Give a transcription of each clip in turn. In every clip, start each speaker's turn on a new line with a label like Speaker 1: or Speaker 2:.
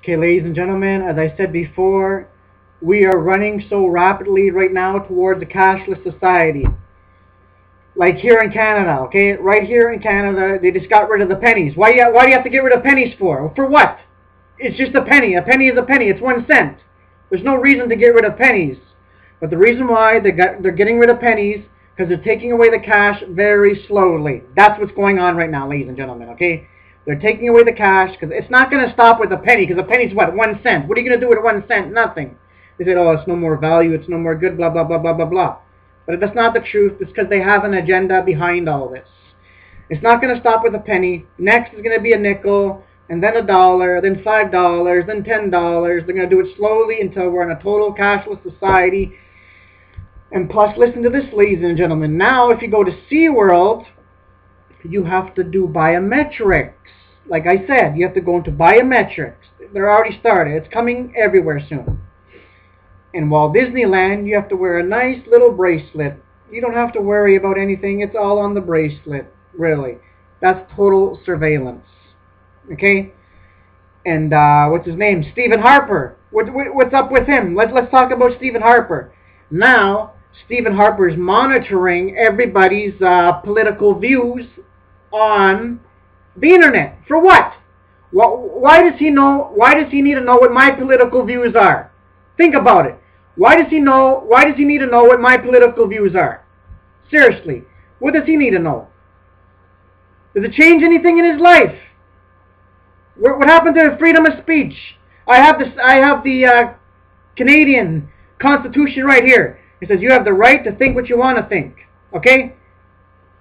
Speaker 1: Okay, ladies and gentlemen, as I said before, we are running so rapidly right now towards a cashless society. Like here in Canada, okay? Right here in Canada, they just got rid of the pennies. Why do you have to get rid of pennies for? For what? It's just a penny. A penny is a penny. It's 1 cent. There's no reason to get rid of pennies. But the reason why they're getting rid of pennies, because they're taking away the cash very slowly. That's what's going on right now, ladies and gentlemen, okay? They're taking away the cash, because it's not going to stop with a penny, because a penny's what? 1 cent. What are you going to do with 1 cent? Nothing. They said, oh, it's no more value, it's no more good, blah, blah, blah, blah, blah, blah. But that's not the truth. It's because they have an agenda behind all this. It's not going to stop with a penny. Next is going to be a nickel, and then $1, then $5, then $10. They're going to do it slowly until we're in a total cashless society. And plus, listen to this, ladies and gentlemen. Now, if you go to SeaWorld, you have to do biometrics. Like I said, you have to go into biometrics. They're already started. It's coming everywhere soon. In Walt Disneyland, you have to wear a nice little bracelet. You don't have to worry about anything. It's all on the bracelet, really. That's total surveillance. Okay? And what's his name? Stephen Harper. What's up with him? Let's talk about Stephen Harper. Now, Stephen Harper is monitoring everybody's political views on the internet. For what? Why does he know? Why does he need to know what my political views are? Think about it. Why does he know? Why does he need to know what my political views are? Seriously, what does he need to know? Does it change anything in his life? What happened to freedom of speech? I have the Canadian Constitution right here. It says you have the right to think what you want to think. Okay?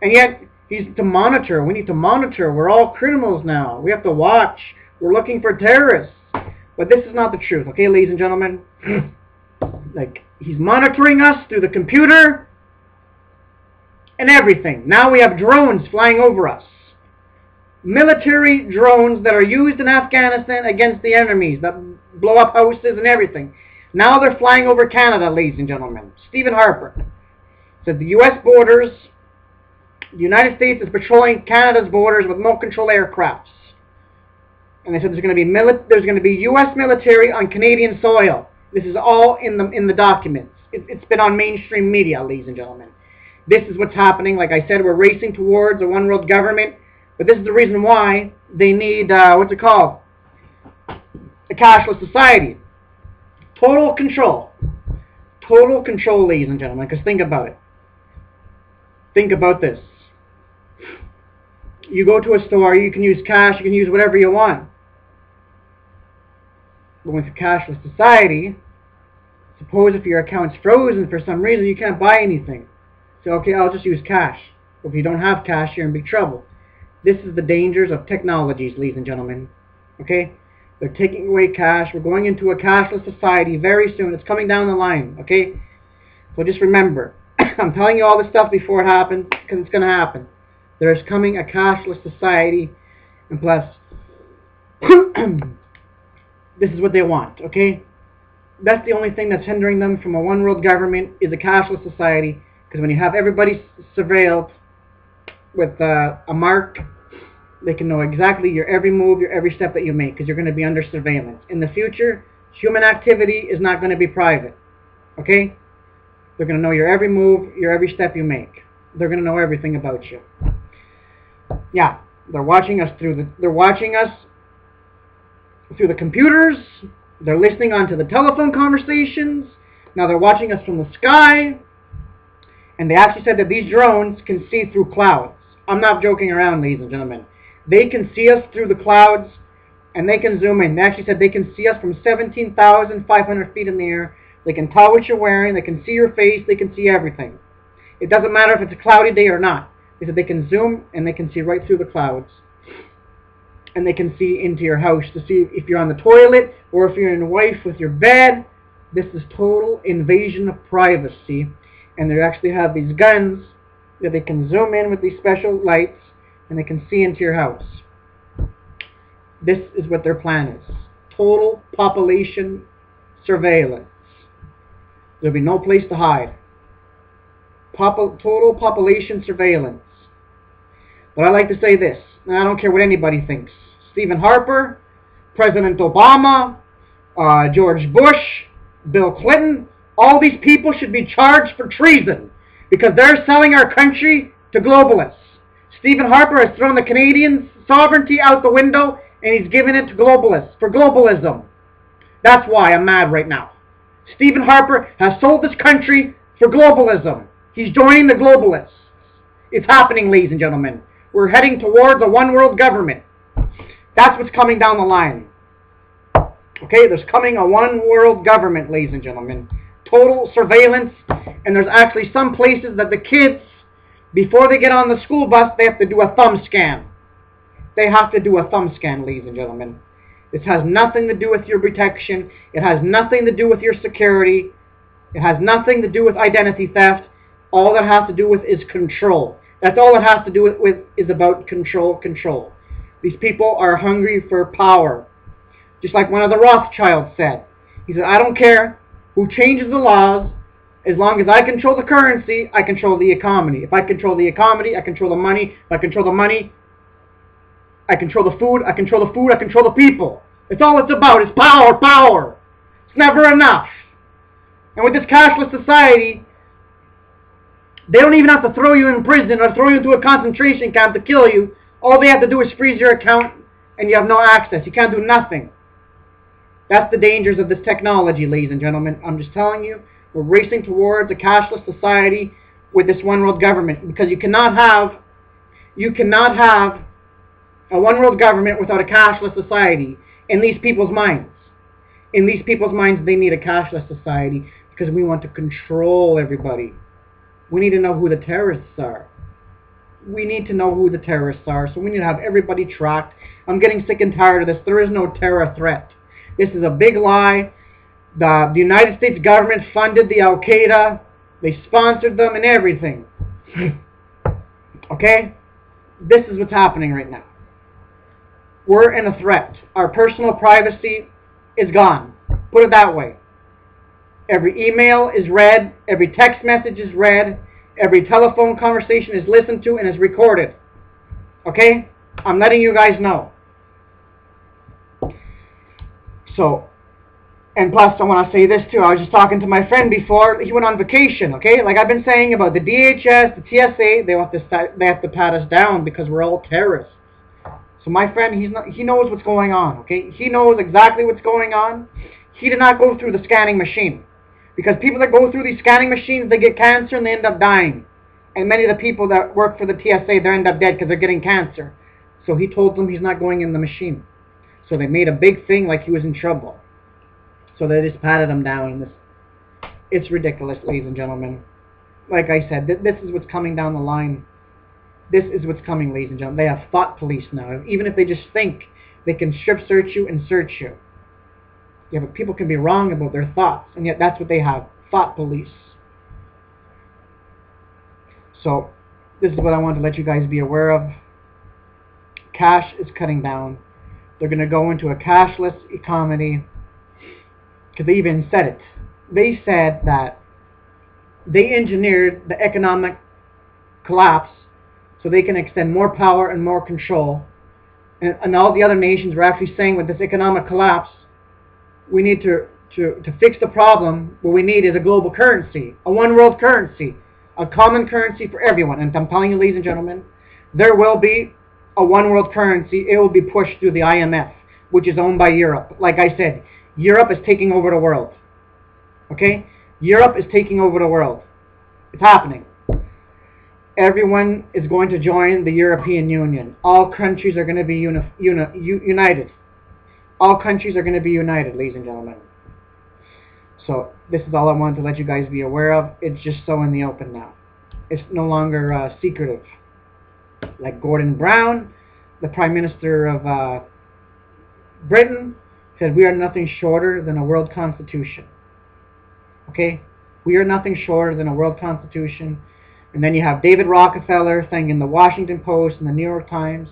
Speaker 1: And yet he's to monitor. We need to monitor. We're all criminals now. We have to watch. We're looking for terrorists. But this is not the truth. Okay, ladies and gentlemen? Like, he's monitoring us through the computer and everything. Now we have drones flying over us. Military drones that are used in Afghanistan against the enemies, that blow up houses and everything. Now they're flying over Canada, ladies and gentlemen. Stephen Harper said the U.S. borders, the United States is patrolling Canada's borders with remote control aircrafts. And they said there's going to be U.S. military on Canadian soil. This is all in the documents. It's been on mainstream media, ladies and gentlemen. This is what's happening. Like I said, we're racing towards a one-world government. But this is the reason why they need, what's it called? A cashless society. Total control. Total control, ladies and gentlemen. Because think about it. Think about this. You go to a store, you can use cash, you can use whatever you want. But with a cashless society, suppose if your account's frozen for some reason, you can't buy anything. So, okay, I'll just use cash. But if you don't have cash, you're in big trouble. This is the dangers of technologies, ladies and gentlemen. Okay? They're taking away cash. We're going into a cashless society very soon. It's coming down the line. Okay? So just remember, I'm telling you all this stuff before it happens, because it's going to happen. There is coming a cashless society, and plus, this is what they want, okay? That's the only thing that's hindering them from a one-world government is a cashless society, because when you have everybody surveilled with a mark, they can know exactly your every move, your every step that you make, because you're going to be under surveillance. In the future, human activity is not going to be private, okay? They're going to know your every move, your every step you make. They're going to know everything about you. Yeah, they're watching us through the computers. They're listening onto the telephone conversations. Now they're watching us from the sky. And they actually said that these drones can see through clouds. I'm not joking around, ladies and gentlemen. They can see us through the clouds, and they can zoom in. They actually said they can see us from 17,500 feet in the air. They can tell what you're wearing. They can see your face. They can see everything. It doesn't matter if it's a cloudy day or not. They said they can zoom and they can see right through the clouds. And they can see into your house to see if you're on the toilet or if you're in a wife with your bed. This is total invasion of privacy. And they actually have these guns that they can zoom in with these special lights and they can see into your house. This is what their plan is. Total population surveillance. There'll be no place to hide. Total population surveillance. But I like to say this, and I don't care what anybody thinks. Stephen Harper, President Obama, George Bush, Bill Clinton, all these people should be charged for treason because they're selling our country to globalists. Stephen Harper has thrown the Canadian sovereignty out the window and he's given it to globalists for globalism. That's why I'm mad right now. Stephen Harper has sold this country for globalism. He's joining the globalists. It's happening, ladies and gentlemen. We're heading towards a one world government. That's what's coming down the line. Okay, there's coming a one world government, ladies and gentlemen. Total surveillance, and there's actually some places that the kids, before they get on the school bus, they have to do a thumb scan. They have to do a thumb scan, ladies and gentlemen. This has nothing to do with your protection. It has nothing to do with your security. It has nothing to do with identity theft. All it has to do with is control. That's all it has to do with is about control. These people are hungry for power. Just like one of the Rothschilds said. He said, I don't care who changes the laws. As long as I control the currency, I control the economy. If I control the economy, I control the money. If I control the money, I control the food. I control the food. I control the people. That's all it's about. It's power, power. It's never enough. And with this cashless society, they don't even have to throw you in prison or throw you into a concentration camp to kill you. All they have to do is freeze your account and you have no access. You can't do nothing. That's the dangers of this technology, ladies and gentlemen. I'm just telling you, we're racing towards a cashless society with this one world government because you cannot have a one world government without a cashless society in these people's minds. In these people's minds, they need a cashless society because we want to control everybody. We need to know who the terrorists are. We need to know who the terrorists are, so we need to have everybody tracked. I'm getting sick and tired of this. There is no terror threat. This is a big lie. The United States government funded the Al-Qaeda. They sponsored them and everything. Okay? This is what's happening right now. We're in a threat. Our personal privacy is gone. Put it that way. Every email is read. Every text message is read. Every telephone conversation is listened to and is recorded. Okay? I'm letting you guys know. So, and plus I want to say this too. I was just talking to my friend before. He went on vacation, okay? Like I've been saying about the DHS, the TSA, they have to pat us down because we're all terrorists. So my friend, he knows what's going on, okay? He knows exactly what's going on. He did not go through the scanning machine. Because people that go through these scanning machines, they get cancer and they end up dying. And many of the people that work for the TSA, they end up dead because they're getting cancer. So he told them he's not going in the machine. So they made a big thing like he was in trouble. So they just patted him down. It's ridiculous, ladies and gentlemen. Like I said, this is what's coming down the line. This is what's coming, ladies and gentlemen. They have thought police now. Even if they just think, they can strip search you and search you. Yeah, but people can be wrong about their thoughts, and yet that's what they have, thought police. So, this is what I want to let you guys be aware of. Cash is cutting down. They're going to go into a cashless economy, because they even said it. They said that they engineered the economic collapse so they can extend more power and more control. And all the other nations were actually saying with this economic collapse, we need to fix the problem. What we need is a global currency, a one world currency, a common currency for everyone. And I'm telling you, ladies and gentlemen, there will be a one world currency. It will be pushed through the IMF, which is owned by Europe. Like I said, Europe is taking over the world. Okay? Europe is taking over the world. It's happening. Everyone is going to join the European Union. All countries are going to be united. All countries are going to be united, ladies and gentlemen. So, this is all I wanted to let you guys be aware of. It's just so in the open now. It's no longer secretive. Like Gordon Brown, the Prime Minister of Britain, said we are nothing shorter than a world constitution. Okay? We are nothing shorter than a world constitution. And then you have David Rockefeller saying in the Washington Post and the New York Times,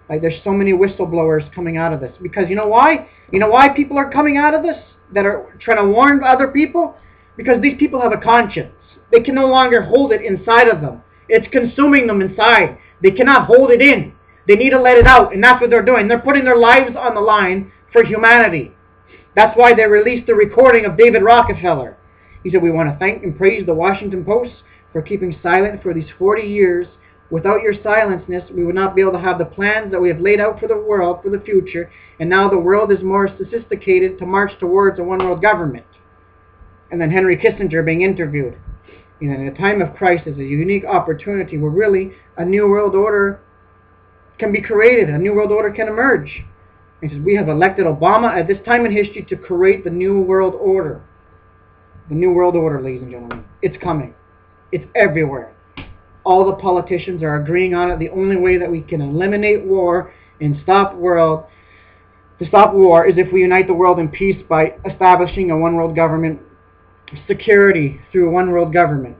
Speaker 1: like there's so many whistleblowers coming out of this. Because you know why? You know why people are coming out of this? That are trying to warn other people? Because these people have a conscience. They can no longer hold it inside of them. It's consuming them inside. They cannot hold it in. They need to let it out. And that's what they're doing. They're putting their lives on the line for humanity. That's why they released the recording of David Rockefeller. He said, "We want to thank and praise the Washington Post for keeping silent for these 40 years. Without your silenceness, we would not be able to have the plans that we have laid out for the world, for the future, and now the world is more sophisticated to march towards a one-world government." And then Henry Kissinger being interviewed. You know, in a time of crisis, a unique opportunity where really a new world order can be created, a new world order can emerge. He says, "We have elected Obama at this time in history to create the new world order." The new world order, ladies and gentlemen. It's coming. It's everywhere. All the politicians are agreeing on it. The only way that we can eliminate war and stop war is if we unite the world in peace by establishing a one world government, security through a one world government.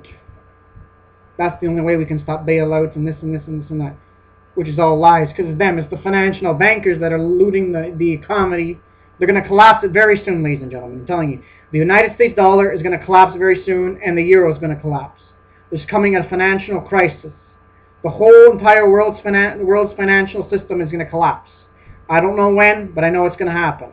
Speaker 1: That's the only way we can stop bailouts and this and this and this and that, which is all lies, because it's them. It's the financial bankers that are looting the economy. They're going to collapse it very soon, ladies and gentlemen. I'm telling you. The United States dollar is going to collapse very soon, and the euro is going to collapse. There's coming a financial crisis. The whole entire world's financial system is going to collapse. I don't know when, but I know it's going to happen.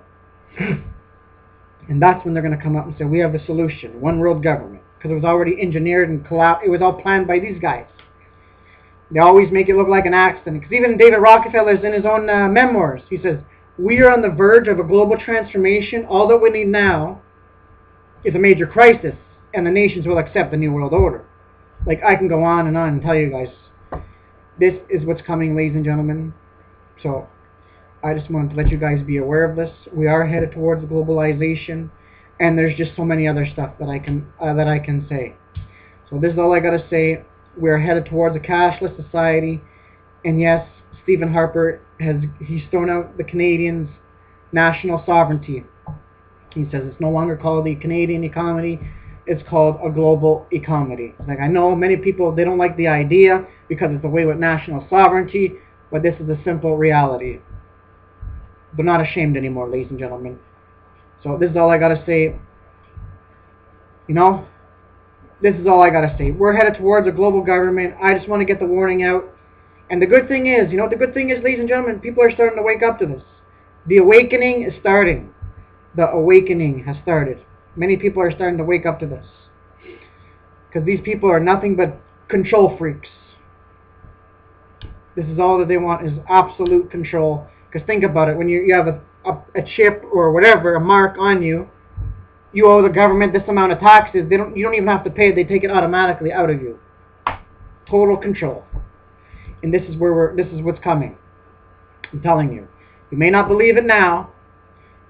Speaker 1: And that's when they're going to come up and say, "We have the solution, one world government." Because it was already engineered and collapsed. It was all planned by these guys. They always make it look like an accident. Because even David Rockefeller is in his own memoirs. He says, "We are on the verge of a global transformation. All that we need now is a major crisis, and the nations will accept the new world order." Like, I can go on and tell you guys. This is what's coming, ladies and gentlemen. So, I just wanted to let you guys be aware of this. We are headed towards globalization, and there's just so many other stuff that I can say. So this is all I got to say. We're headed towards a cashless society, and yes, Stephen Harper he's thrown out the Canadians' national sovereignty. He says it's no longer called the Canadian economy. It's called a global economy. Like, I know many people, they don't like the idea because it's away with national sovereignty, but this is a simple reality. They're not ashamed anymore, ladies and gentlemen. So this is all I got to say. You know, this is all I got to say. We're headed towards a global government. I just want to get the warning out. And the good thing is, you know what the good thing is, ladies and gentlemen? People are starting to wake up to this. The awakening is starting. The awakening has started. Many people are starting to wake up to this. Because these people are nothing but control freaks. This is all that they want, is absolute control. Because think about it, when you have a chip or whatever, a mark on you, you owe the government this amount of taxes. You don't even have to pay it. They take it automatically out of you. Total control. And this is what's coming. I'm telling you. You may not believe it now,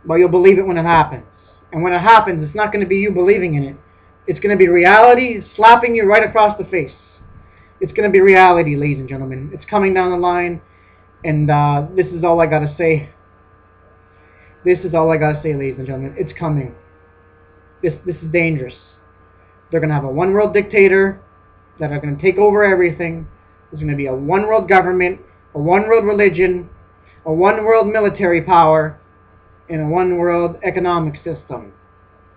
Speaker 1: but you'll believe it when it happens. And when it happens, it's not going to be you believing in it. It's going to be reality slapping you right across the face. It's going to be reality, ladies and gentlemen. It's coming down the line. And this is all I got to say. This is all I got to say, ladies and gentlemen. It's coming. This is dangerous. They're going to have a one-world dictator that are going to take over everything. There's going to be a one-world government, a one-world religion, a one-world military power, and a one-world economic system.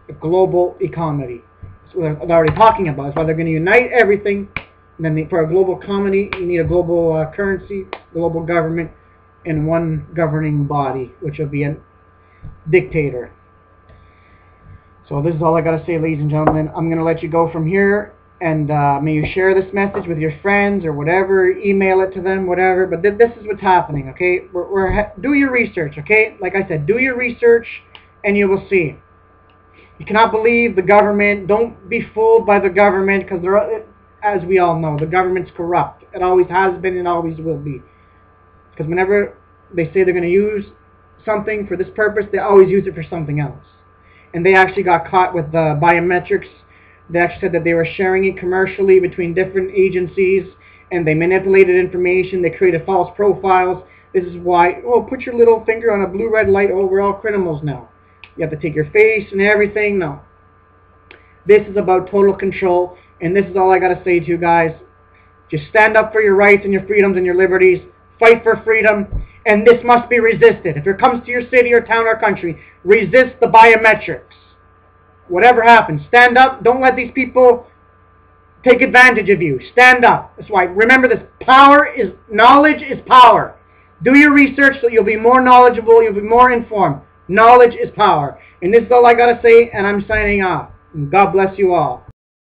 Speaker 1: A global economy. That's what they're already talking about. That's why they're going to unite everything. And then for a global economy, you need a global currency, global government, and one governing body, which will be a dictator. So this is all I got to say, ladies and gentlemen. I'm going to let you go from here, and may you share this message with your friends or whatever, email it to them, whatever. But this is what's happening, okay? Do your research, okay? Like I said, do your research, and you will see. You cannot believe the government. Don't be fooled by the government, because as we all know, the government's corrupt. It always has been and always will be. Because whenever they say they're going to use something for this purpose, they always use it for something else. And they actually got caught with the biometrics. They actually said that they were sharing it commercially between different agencies, and they manipulated information. They created false profiles. This is why, oh, put your little finger on a blue-red light. Oh, we're all criminals now. You have to take your face and everything. No. This is about total control. And this is all I got to say to you guys. Just stand up for your rights and your freedoms and your liberties. Fight for freedom. And this must be resisted. If it comes to your city or town or country, resist the biometrics. Whatever happens, stand up. Don't let these people take advantage of you. Stand up. That's why. Remember this. Knowledge is power. Do your research so you'll be more knowledgeable. You'll be more informed. Knowledge is power. And this is all I got to say, and I'm signing off. God bless you all.